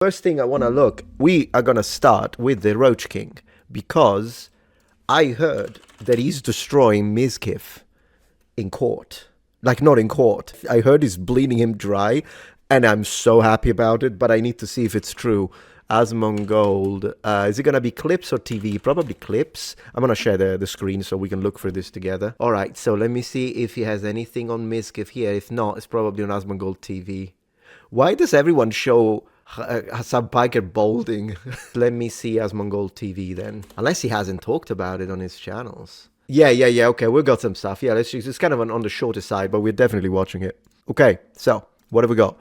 First thing I want to look, we are going to start with the Roach King because I heard that he's destroying Mizkif in court. Like, not in court. I heard he's bleeding him dry, and I'm so happy about it, but I need to see if it's true. Asmongold. Is it going to be clips or TV? Probably clips. I'm going to share the screen so we can look for this together. All right, so let me see if he has anything on Mizkif here. If not, it's probably on Asmongold TV. Why does everyone show Hassan Piker balding? Let me see Asmongold TV then. Unless he hasn't talked about it on his channels. Yeah. Okay, we've got some stuff. Yeah, it's kind of on the shorter side, but we're definitely watching it. Okay, so what have we got?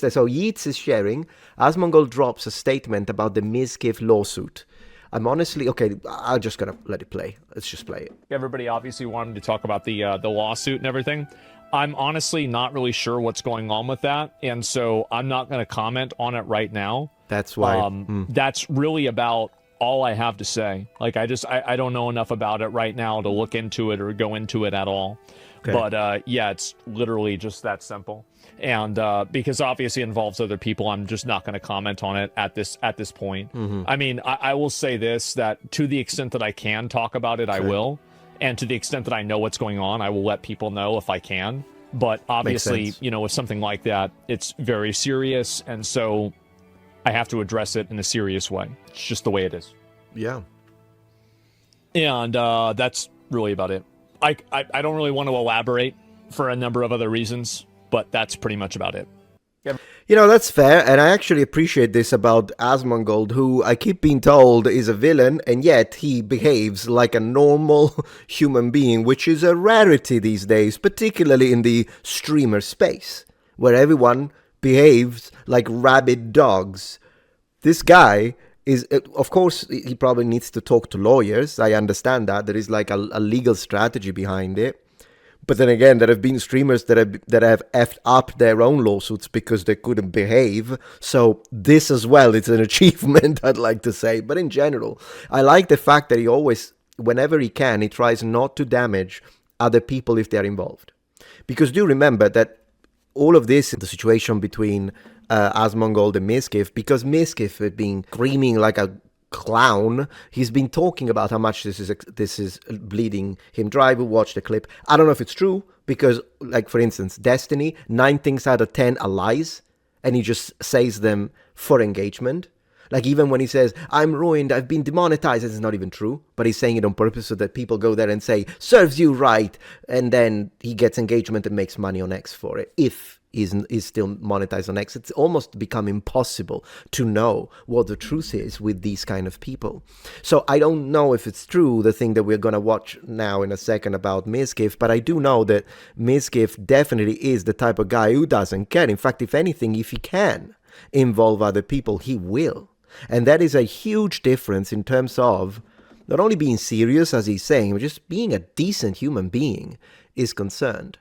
So Yeats is sharing. Asmongold drops a statement about the Mizkif lawsuit. I'm honestly, okay, I'm just going to let it play. Let's just play it. Everybody obviously wanted to talk about the lawsuit and everything. I'm honestly not really sure what's going on with that, and so I'm not going to comment on it right now. That's why. That's really about all I have to say. Like, I don't know enough about it right now to look into it or go into it at all. Okay. But yeah, it's literally just that simple. And because obviously it involves other people, I'm just not going to comment on it at this point. I mean, I will say this, that to the extent that I can talk about it, I will. And to the extent that I know what's going on, I will let people know if I can. But obviously, you know, with something like that, it's very serious. And so I have to address it in a serious way. It's just the way it is. Yeah. And that's really about it. I don't really want to elaborate for a number of other reasons, but that's pretty much about it. You know, that's fair, and I actually appreciate this about Asmongold, who I keep being told is a villain, and yet he behaves like a normal human being, which is a rarity these days, particularly in the streamer space, where everyone behaves like rabid dogs. This guy is, of course, he probably needs to talk to lawyers. I understand that. There is like a legal strategy behind it. But then again, there have been streamers that have effed up their own lawsuits because they couldn't behave. So this as well, it's an achievement, I'd like to say. But in general, I like the fact that he always, whenever he can, he tries not to damage other people if they're involved. Because do remember that all of this is the situation between Asmongold and Mizkif, because Mizkif had been screaming like a clown. He's been talking about how much this is bleeding him dry. We watched the clip. I don't know if it's true because, like, for instance, Destiny, 9 things out of 10 are lies, and he just says them for engagement. Like, even when he says, I'm ruined, I've been demonetized, it's not even true, but he's saying it on purpose so that people go there and say, serves you right, and then he gets engagement and makes money on X for it, if is still monetized on X. It's almost become impossible to know what the truth is with these kind of people. So I don't know if it's true, the thing that we're going to watch now in a second about Mizkif, but I do know that Mizkif definitely is the type of guy who doesn't care. In fact, if anything, if he can involve other people, he will. And that is a huge difference in terms of not only being serious, as he's saying, but just being a decent human being is concerned.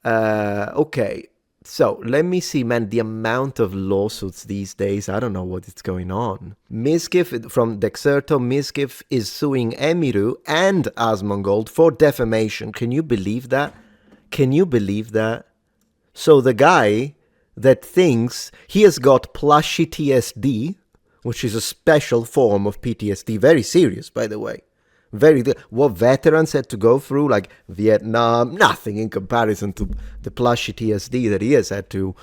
Okay. So, let me see, man, the amount of lawsuits these days, I don't know what is going on. Mizkif, from Dexerto, Mizkif is suing Emiru and Asmongold for defamation. Can you believe that? Can you believe that? So, the guy that thinks he has got plushy TSD, which is a special form of PTSD, very serious, by the way. What veterans had to go through, like Vietnam, nothing in comparison to the plushy TSD that he has had to,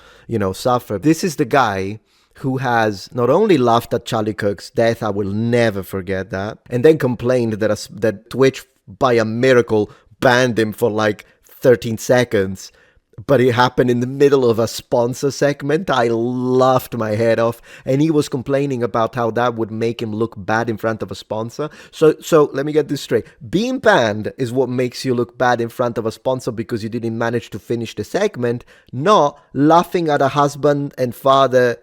suffer. This is the guy who has not only laughed at Charlie Kirk's death, I will never forget that, and then complained that Twitch, by a miracle, banned him for like 13 seconds. But it happened in the middle of a sponsor segment. I laughed my head off. And he was complaining about how that would make him look bad in front of a sponsor. So let me get this straight. Being banned is what makes you look bad in front of a sponsor because you didn't manage to finish the segment, not laughing at a husband and father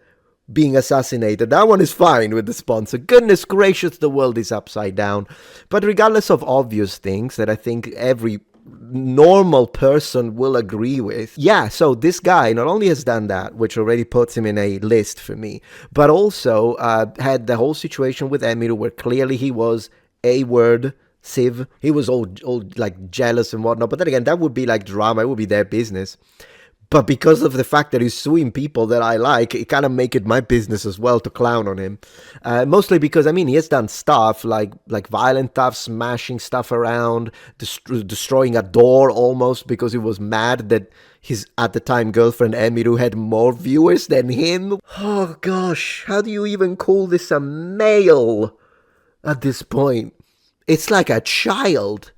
being assassinated. That one is fine with the sponsor. Goodness gracious, the world is upside down. But regardless of obvious things that I think every normal person will agree with. Yeah, so this guy not only has done that, which already puts him in a list for me, but also had the whole situation with Emiru where clearly he was A-word Civ. He was all like jealous and whatnot. But then again, that would be like drama. It would be their business. But because of the fact that he's suing people that I like, it kind of make it my business as well to clown on him. Mostly because, I mean, he has done stuff like violent stuff, smashing stuff around, destroying a door almost because he was mad that his, at the time, girlfriend Emiru had more viewers than him. Oh gosh, how do you even call this a male at this point? It's like a child.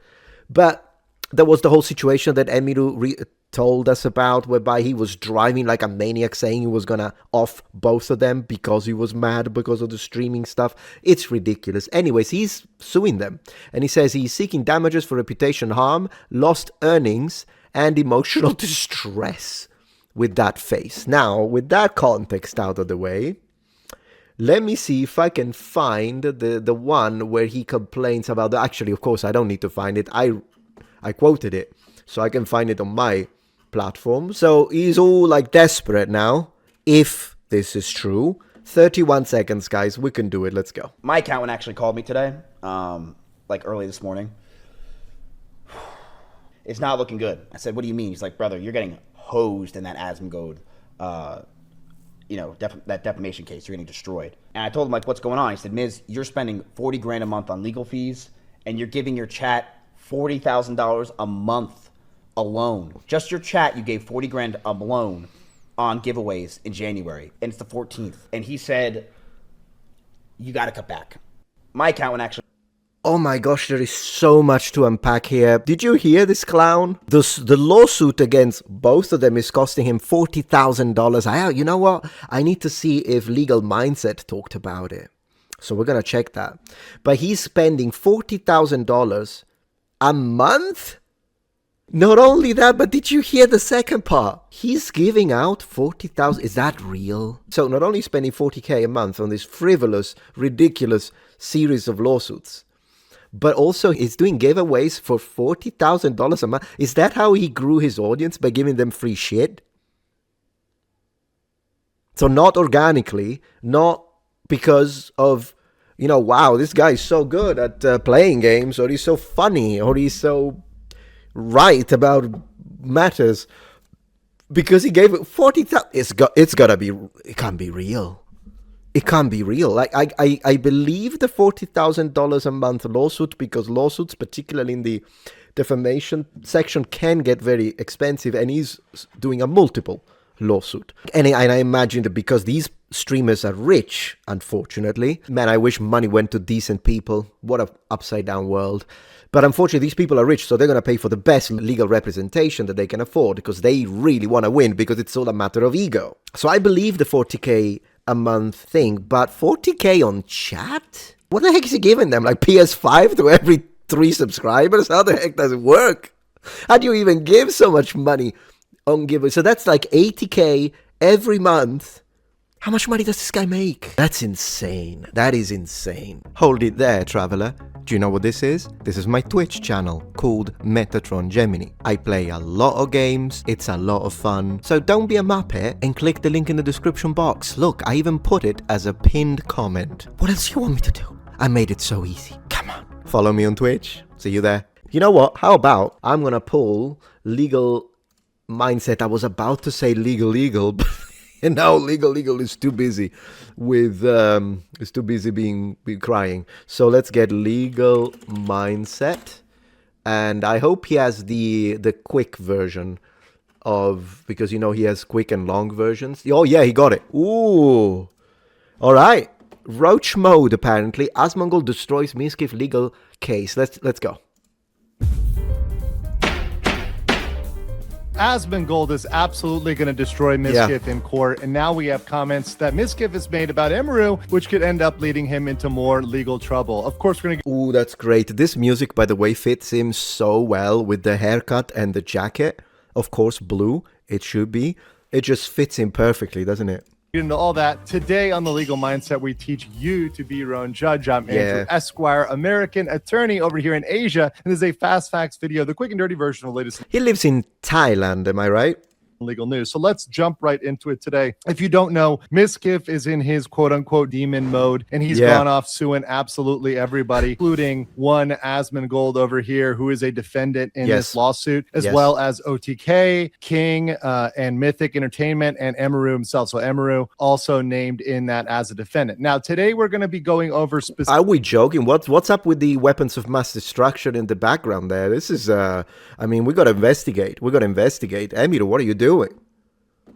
But there was the whole situation that Emiru told us about, whereby he was driving like a maniac, saying he was gonna off both of them because he was mad because of the streaming stuff. It's ridiculous. Anyways, he's suing them, and he says he's seeking damages for reputation harm, lost earnings, and emotional distress with that face. Now, with that context out of the way, let me see if I can find the one where he complains about the... Actually, of course, I don't need to find it. I quoted it, so I can find it on my platform. So he's all like desperate now, if this is true. 31 seconds, guys. We can do it. Let's go. My accountant actually called me today, like early this morning. It's not looking good. I said, what do you mean? He's like, brother, you're getting hosed in that Asmongold, that defamation case. You're getting destroyed. And I told him, like, what's going on? He said, Miz, you're spending 40 grand a month on legal fees, and you're giving your chat $40,000 a month alone. Just your chat, you gave 40 grand alone on giveaways in January, and it's the 14th. And he said, you got to cut back. My accountant actually... Oh my gosh, there is so much to unpack here. Did you hear this clown? The lawsuit against both of them is costing him $40,000. You know what? I need to see if Legal Mindset talked about it. So we're going to check that. But he's spending $40,000 a month? Not only that, but did you hear the second part? He's giving out 40,000. Is that real? So not only spending 40K a month on this frivolous, ridiculous series of lawsuits, but also he's doing giveaways for $40,000 a month. Is that how he grew his audience? By giving them free shit? So not organically, not because of, wow, this guy is so good at playing games, or he's so funny, or he's so right about matters. Because he gave it 40,000. It's gotta be, it can't be real. It can't be real. Like, I believe the $40,000 a month lawsuit, because lawsuits, particularly in the defamation section, can get very expensive, and he's doing a multiple lawsuit. And I imagine that because these streamers are rich, unfortunately, man, I wish money went to decent people. What a upside down world. But unfortunately, these people are rich, so they're going to pay for the best legal representation that they can afford, because they really want to win, because it's all a matter of ego. So I believe the 40K a month thing, but 40K on chat? What the heck is he giving them? Like PS5 to every 3 subscribers? How the heck does it work? How do you even give so much money on giveaways? So that's like 80K every month. How much money does this guy make? That's insane. That is insane. Hold it there, traveler. Do you know what this is? This is my Twitch channel called Metatron Gemini. I play a lot of games. It's a lot of fun. So don't be a muppet and click the link in the description box. Look, I even put it as a pinned comment. What else do you want me to do? I made it so easy. Come on. Follow me on Twitch. See you there. You know what? How about I'm gonna pull Legal Mindset. I was about to say legal, but and now legal is too busy with being crying. So let's get Legal Mindset, and I hope he has the quick version of, because he has quick and long versions. Oh yeah, he got it. Ooh, all right. Roach mode apparently. Asmongold destroys Mizkif legal case. Let's go. Asmongold is absolutely going to destroy Mizkif in court, and now we have comments that Mizkif has made about Emiru, which could end up leading him into more legal trouble. Of course, we're going to... Ooh, that's great. This music, by the way, fits him so well with the haircut and the jacket. Of course, blue, it should be. It just fits him perfectly, doesn't it? Into all that. Today on The Legal Mindset, we teach you to be your own judge. I'm Andrew Esquire, American attorney over here in Asia, and this is a Fast Facts video, the quick and dirty version of the latest. He lives in Thailand, am I right? legal news. So let's jump right into it today. If you don't know, Mizkif is in his quote-unquote demon mode, and he's gone off suing absolutely everybody, including one Asmongold over here, who is a defendant in this lawsuit, as well as OTK, King, and Mythic Entertainment, and Emiru himself. So Emiru also named in that as a defendant. Now, today we're going to be going over specific... Are we joking? What's up with the weapons of mass destruction in the background there? This is, I mean, we got to investigate. Emiru, what are you doing?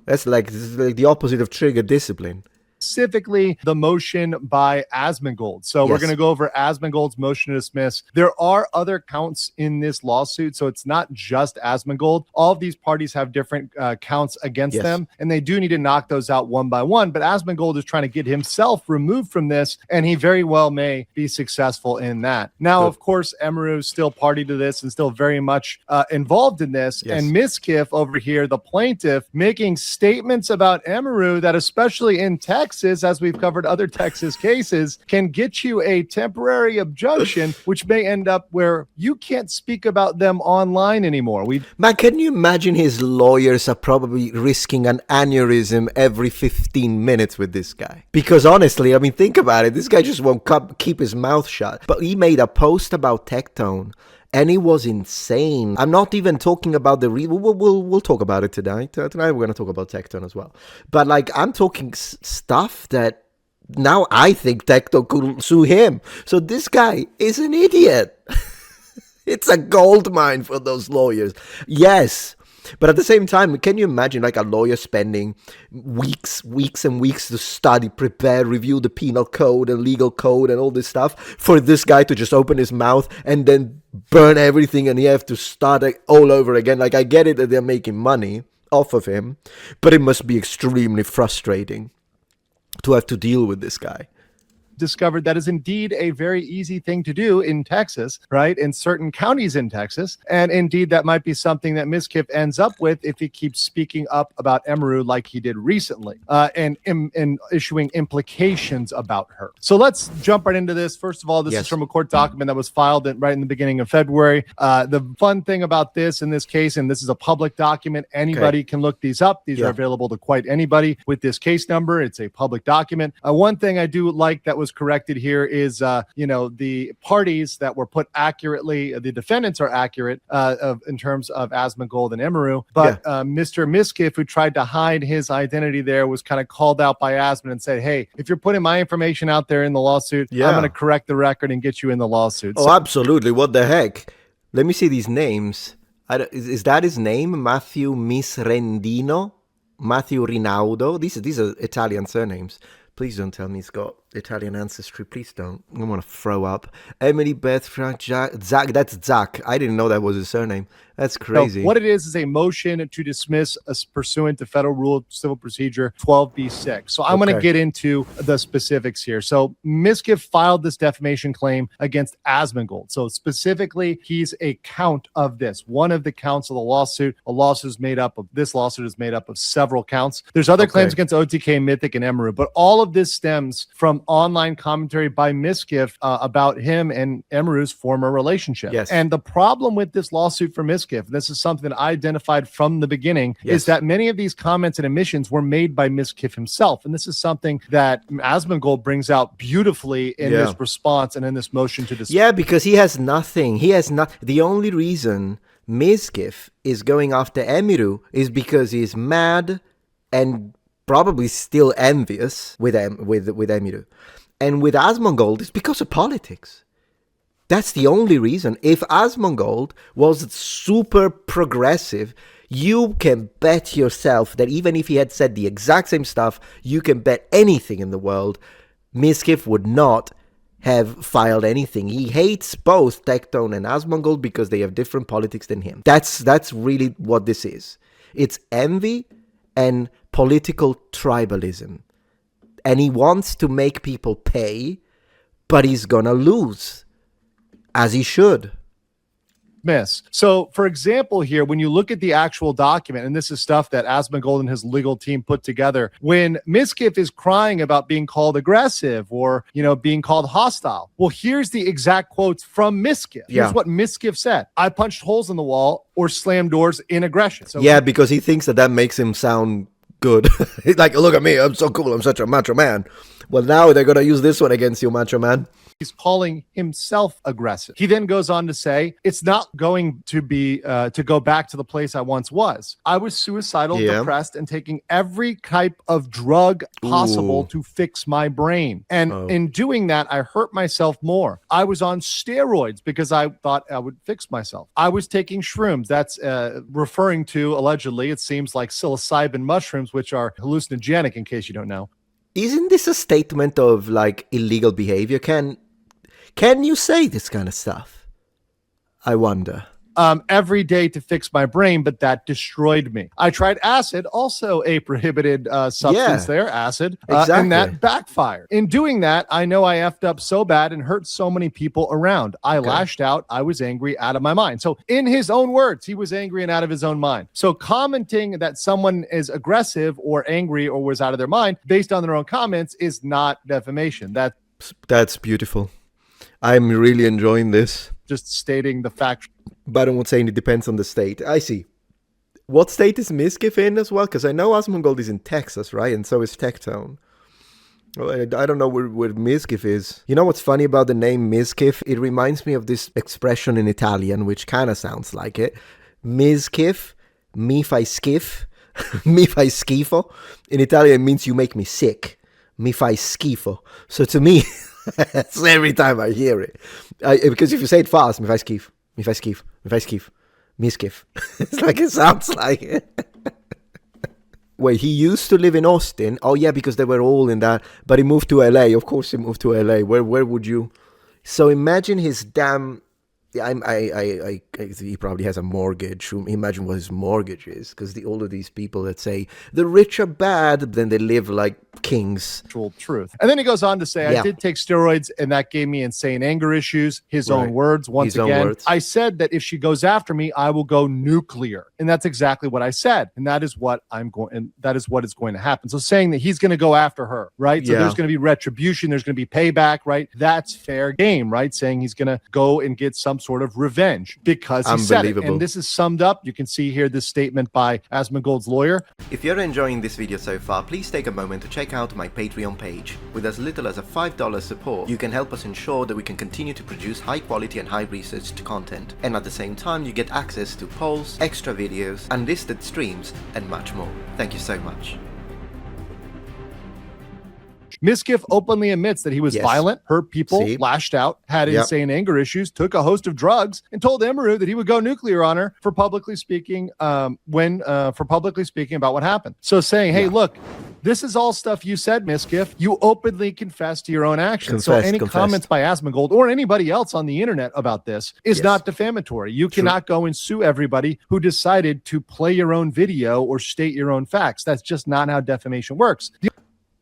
This is like the opposite of trigger discipline. Specifically, the motion by Asmongold. So we're going to go over Asmongold's motion to dismiss. There are other counts in this lawsuit, so it's not just Asmongold. All of these parties have different counts against them, and they do need to knock those out one by one. But Asmongold is trying to get himself removed from this, and he very well may be successful in that. Now, of course, Emiru is still party to this and still very much involved in this. And Mizkif over here, the plaintiff, making statements about Emiru that, especially in Texas, as we've covered other Texas cases, can get you a temporary injunction, which may end up where you can't speak about them online anymore. Man, can you imagine his lawyers are probably risking an aneurysm every 15 minutes with this guy? Because honestly, I mean, think about it. This guy just won't keep his mouth shut. But he made a post about Tectone, and it was insane. I'm not even talking about the we'll talk about it tonight. Tonight we're going to talk about Tectone as well. But like, I'm talking stuff that now I think Tectone could sue him. So this guy is an idiot. It's a gold mine for those lawyers. Yes. But at the same time, can you imagine like a lawyer spending weeks and weeks to study, prepare, review the penal code and legal code and all this stuff for this guy to just open his mouth and then burn everything and he have to start all over again? Like, I get it that they're making money off of him, but it must be extremely frustrating to have to deal with this guy. Discovered that is indeed a very easy thing to do in Texas, right? In certain counties in Texas. And indeed, that might be something that Mizkif ends up with if he keeps speaking up about Emiru like he did recently, and issuing implications about her. So let's jump right into this. First of all, this is from a court document that was filed right in the beginning of February. The fun thing about this in this case, and this is a public document, anybody can look these up. These are available to quite anybody with this case number. It's a public document. One thing I do like that was corrected here is, the parties that were put accurately, the defendants are accurate in terms of Asmongold and Emiru, but Mr. Mizkif, who tried to hide his identity there, was kind of called out by Asmon and said, hey, if you're putting my information out there in the lawsuit, I'm going to correct the record and get you in the lawsuit. Oh, absolutely. What the heck? Let me see these names. Is that his name? Matthew Misrendino? Matthew Rinaudo? These are Italian surnames. Please don't tell me he's got Italian ancestry. Please don't. I want to throw up. Emily, Beth, Frank, Zach. That's Zach. I didn't know that was his surname. That's crazy. So what it is a motion to dismiss pursuant to Federal Rule of Civil Procedure 12b-6. So I'm going to get into the specifics here. So Mizkif filed this defamation claim against Asmongold. So specifically, he's a count of this. One of the counts of the lawsuit. This lawsuit is made up of several counts. There's other claims against OTK, Mythic, and Emiru, but all of this stems from online commentary by Mizkif about him and Emiru's former relationship. And the problem with this lawsuit for Mizkif, and this is something that I identified from the beginning, is that many of these comments and admissions were made by Mizkif himself. And this is something that Asmongold brings out beautifully in this response and in this motion to dismiss. Yeah, because he has nothing. The only reason Mizkif is going after Emiru is because he's mad and probably still envious with Emiru. And with Asmongold, it's because of politics. That's the only reason. If Asmongold was super progressive, you can bet yourself that even if he had said the exact same stuff, you can bet anything in the world, Mizkif would not have filed anything. He hates both Tectone and Asmongold because they have different politics than him. That's really what this is. It's envy and political tribalism. And he wants to make people pay, but he's gonna lose. As he should. miss. So, for example, here, when you look at the actual document, and this is stuff that Asmongold and his legal team put together, when Mizkif is crying about being called aggressive or, being called hostile, well, here's the exact quotes from Mizkif. Here's what Mizkif said. I punched holes in the wall or slammed doors in aggression. So because he thinks that makes him sound good. He's like, look at me, I'm so cool, I'm such a macho man. Well, now they're going to use this one against you, macho man. He's calling himself aggressive. He then goes on to say, it's not going to be to go back to the place I once was. I was suicidal, depressed, and taking every type of drug possible to fix my brain. And in doing that, I hurt myself more. I was on steroids because I thought I would fix myself. I was taking shrooms. That's referring to, allegedly, it seems like psilocybin mushrooms, which are hallucinogenic, in case you don't know. Isn't this a statement of like illegal behavior? Can you say this kind of stuff? I wonder. Every day to fix my brain, but that destroyed me. I tried acid, also a prohibited substance there, acid, and that backfired. In doing that, I know I effed up so bad and hurt so many people around. I lashed out. I was angry, out of my mind. So in his own words, he was angry and out of his own mind. So commenting that someone is aggressive or angry or was out of their mind based on their own comments is not defamation. That's beautiful. I'm really enjoying this. Just stating the fact. But I won't say it depends on the state. I see. What state is Mizkif in as well? Because I know Asmongold is in Texas, right? And so is Tectone. Well, I don't know where Mizkif is. You know what's funny about the name Mizkif? It reminds me of this expression in Italian, which kind of sounds like it. Mizkif, mi fai schif, mi fai schifo. In Italian, it means you make me sick. Mi fai schifo. So to me... That's every time I hear it. Because if you say it fast, mi fai schif, mi fai schif, mi fai schif, Mizkif. It's like it sounds like it. Wait, he used to live in Austin. Oh yeah, because they were all in that. But he moved to LA. Of course he moved to LA. Where would you? So imagine his damn... he probably has a mortgage. Imagine what his mortgage is, because all of these people that say the rich are bad, then they live like kings. Truth. And then he goes on to say, I did take steroids and that gave me insane anger issues. His own words. Once again, I said that if she goes after me, I will go nuclear. And that's exactly what I said. And that is what that is what is going to happen. So saying that he's going to go after her, right? So there's going to be retribution. There's going to be payback, right? That's fair game, right? Saying he's going to go and get some sort of revenge because he said it. And this is summed up. You can see here this statement by Asmongold's lawyer. If you're enjoying this video so far, please take a moment to check out my Patreon page. With as little as a $5 support, you can help us ensure that we can continue to produce high quality and high researched content. And at the same time, you get access to polls, extra videos, unlisted streams, and much more. Thank you so much. Mizkif openly admits that he was violent, hurt people, lashed out, had insane anger issues, took a host of drugs, and told Emeru that he would go nuclear on her for publicly speaking about what happened. So saying, hey, look, this is all stuff you said, Mizkif. You openly confessed to your own actions. So any comments by Asmongold or anybody else on the internet about this is not defamatory. You cannot go and sue everybody who decided to play your own video or state your own facts. That's just not how defamation works.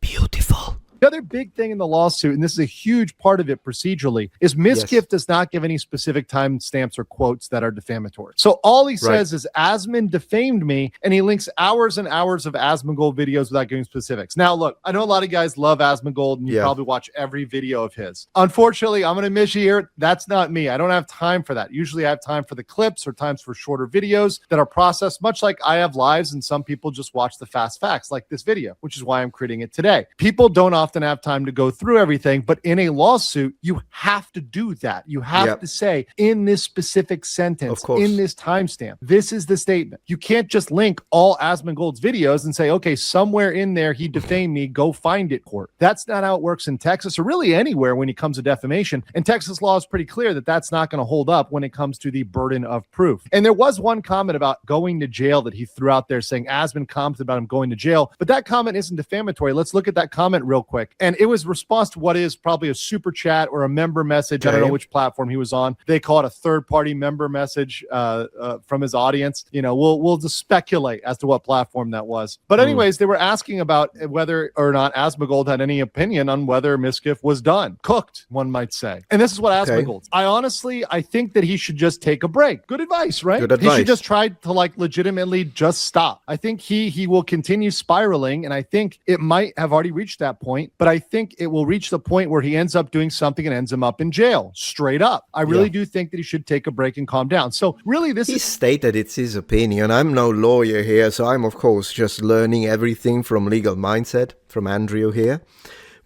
Beautiful. The other big thing in the lawsuit, and this is a huge part of it procedurally, is Mizkif does not give any specific timestamps or quotes that are defamatory. So all he says is Asmon defamed me, and he links hours and hours of Asmongold videos without giving specifics. Now, look, I know a lot of guys love Asmongold, and you probably watch every video of his. Unfortunately, I'm going to miss you here. That's not me. I don't have time for that. Usually I have time for the clips or times for shorter videos that are processed, much like I have lives, and some people just watch the fast facts like this video, which is why I'm creating it today. People don't often have time to go through everything, but in a lawsuit, you have to do that. You have to say in this specific sentence, in this timestamp, this is the statement. You can't just link all Asmongold's videos and say, okay, somewhere in there he defamed me, go find it, court. That's not how it works in Texas or really anywhere when it comes to defamation. And Texas law is pretty clear that that's not going to hold up when it comes to the burden of proof. And there was one comment about going to jail that he threw out there saying Asmon commented about him going to jail, but that comment isn't defamatory. Let's look at that comment real quick. quick. And it was response to what is probably a super chat or a member message. I don't know which platform he was on. They call it a third-party member message from his audience. You know, we'll just speculate as to what platform that was. But anyways, they were asking about whether or not Asmongold had any opinion on whether Mizkif was done. Cooked, one might say. And this is what Asmongold. I think that he should just take a break. Good advice, right? Good advice. He should just try to like legitimately just stop. I think he will continue spiraling, and I think it might have already reached that point, but I think it will reach the point where he ends up doing something and ends him up in jail, straight up. I really do think that he should take a break and calm down. So really he stated it's his opinion. I'm no lawyer here, so I'm of course just learning everything from Legal Mindset from Andrew here.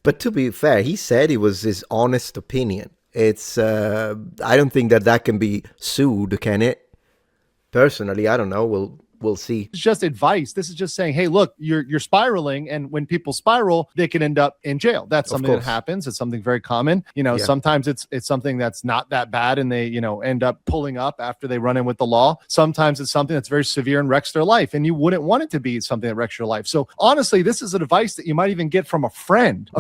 But to be fair, he said it was his honest opinion. It's I don't think that can be sued, can it? Personally, I don't know. We'll see. It's just advice. This is just saying, hey, look, you're spiraling, and when people spiral, they can end up in jail. That's something that happens. It's something very common. You know, sometimes it's something that's not that bad, and they, you know, end up pulling up after they run in with the law. Sometimes it's something that's very severe and wrecks their life, and you wouldn't want it to be something that wrecks your life. So honestly, this is advice that you might even get from a friend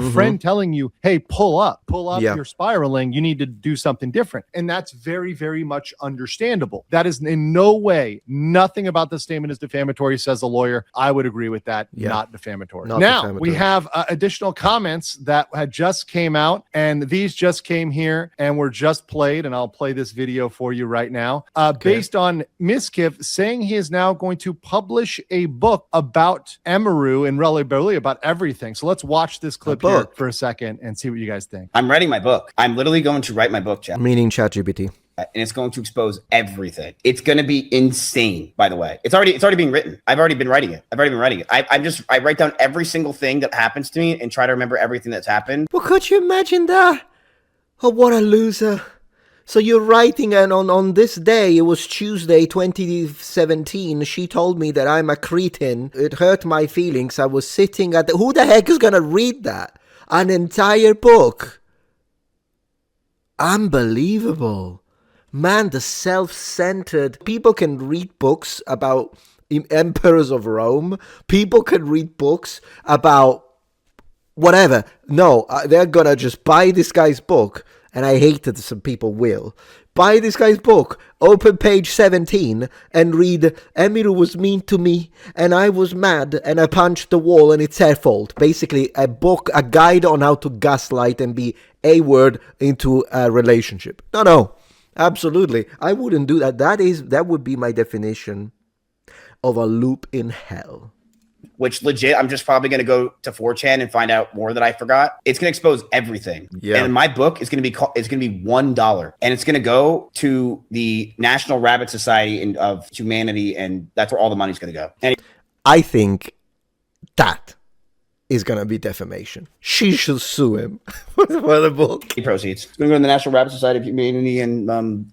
telling you, hey, pull up, you're spiraling. You need to do something different. And that's very, very much understandable. That is in no way, nothing about this statement is defamatory, says a lawyer. I would agree with that. Not defamatory. We have additional comments that had just came out, and these just came here and were just played, and I'll play this video for you right now. Based on Mizkif saying he is now going to publish a book about Emiru and really about everything. So let's watch this clip here for a second and see what you guys think. I'm writing my book. I'm literally going to write my book, Jeff. Meaning ChatGPT. And it's going to expose everything. It's going to be insane, by the way. It's already being written. I've already been writing it. I write down every single thing that happens to me and try to remember everything that's happened. Well, could you imagine that? Oh, what a loser. So you're writing, and on this day, it was Tuesday 2017, she told me that I'm a cretin. It hurt my feelings. I was sitting at who the heck is going to read that? An entire book. Unbelievable. Man, the self-centered. People can read books about emperors of Rome. People can read books about whatever. No, they're gonna just buy this guy's book, and I hate that some people will. Buy this guy's book, open page 17, and read, Emiru was mean to me, and I was mad, and I punched the wall, and it's her fault. Basically, a book, a guide on how to gaslight and be a word into a relationship. No. Absolutely. I wouldn't do that. That would be my definition of a loop in hell. Which legit, I'm just probably going to go to 4chan and find out more that I forgot. It's going to expose everything. Yeah. And my book is going to be $1, and it's going to go to the National Rabbit Society of Humanity, and that's where all the money's going to go. And I think that is going to be defamation. She should sue him for the book. Proceeds. It's going to go to the National Rabbit Society of Humanity and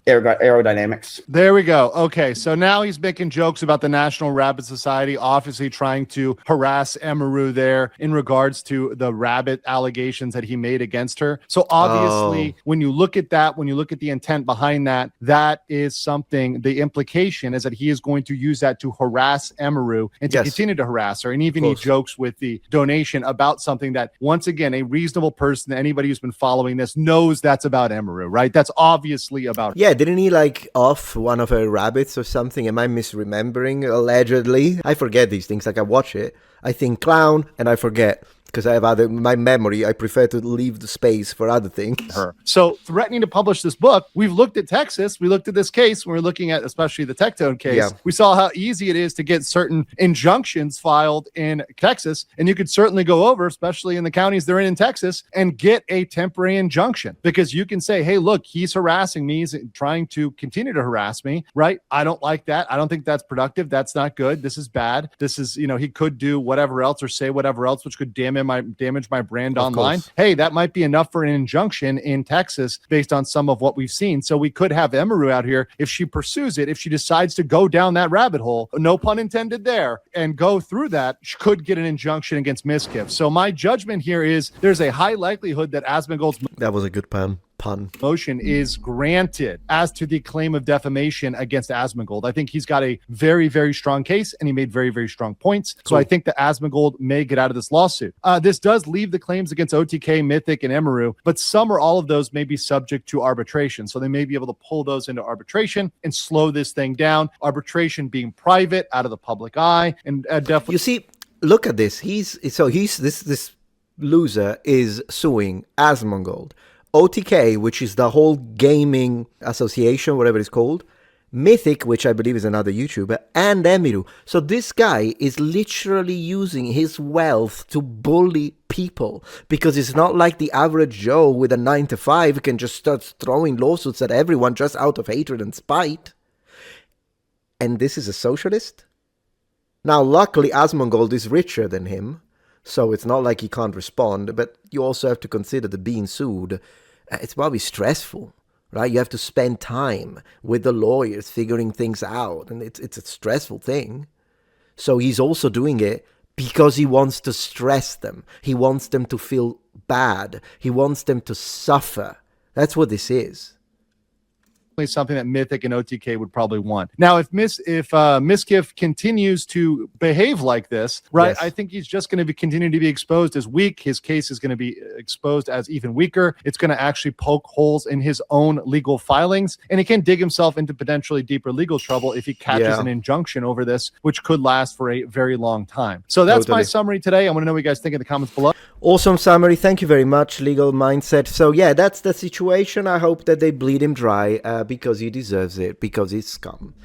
Aerodynamics. There we go. Okay, so now he's making jokes about the National Rabbit Society, obviously trying to harass Emiru there in regards to the rabbit allegations that he made against her. So obviously, when you look at that, when you look at the intent behind that, that is something, the implication is that he is going to use that to harass Emiru and to continue to harass her. And even he jokes with the donation about something that, once again, a reasonable person, anybody who's been following this knows that's about Emiru, right? That's obviously about Yeah, didn't he off one of her rabbits or something? Am I misremembering? Allegedly. I forget these things. I watch it, I think clown, and I forget. Because I have my memory, I prefer to leave the space for other things. So threatening to publish this book, we've looked at Texas. We looked at this case when we're looking at, especially the Tectone case. Yeah. We saw how easy it is to get certain injunctions filed in Texas. And you could certainly go over, especially in the counties they're in Texas, and get a temporary injunction. Because you can say, hey, look, he's harassing me. He's trying to continue to harass me, right? I don't like that. I don't think that's productive. That's not good. This is bad. This is, he could do whatever else or say whatever else, which could damage my brand online. Hey, that might be enough for an injunction in Texas based on some of what we've seen. So we could have Emiru out here, if she pursues it, if she decides to go down that rabbit hole, no pun intended there, and go through that, she could get an injunction against Mizkif. So my judgment here is there's a high likelihood that Asmongold's... That was a good pun. Pun. Motion is granted as to the claim of defamation against Asmongold. I think he's got a very, very strong case, and he made very, very strong points. So I think that Asmongold may get out of this lawsuit. This does leave the claims against OTK, Mythic, and Emeru, but some or all of those may be subject to arbitration. So they may be able to pull those into arbitration and slow this thing down. Arbitration being private, out of the public eye, and definitely. You see, look at this. This loser is suing Asmongold, OTK, which is the whole gaming association, whatever it's called, Mythic, which I believe is another YouTuber, and Emiru. So this guy is literally using his wealth to bully people, because it's not like the average Joe with a 9 to 5 who can just start throwing lawsuits at everyone just out of hatred and spite. And this is a socialist? Now, luckily, Asmongold is richer than him, so it's not like he can't respond, but you also have to consider that being sued, it's probably stressful, right? You have to spend time with the lawyers figuring things out, and it's a stressful thing. So he's also doing it because he wants to stress them. He wants them to feel bad. He wants them to suffer. That's what this is. Something that Mythic and OTK would probably want. Now, if Mizkif continues to behave like this, right, Yes. I think he's just going to continue to be exposed as weak. His case is going to be exposed as even weaker. It's going to actually poke holes in his own legal filings, and he can dig himself into potentially deeper legal trouble if he catches an injunction over this, which could last for a very long time. So that's my summary today. I want to know what you guys think in the comments below. Awesome summary. Thank you very much, Legal Mindset. So yeah, that's the situation. I hope that they bleed him dry because he deserves it, because he's scum.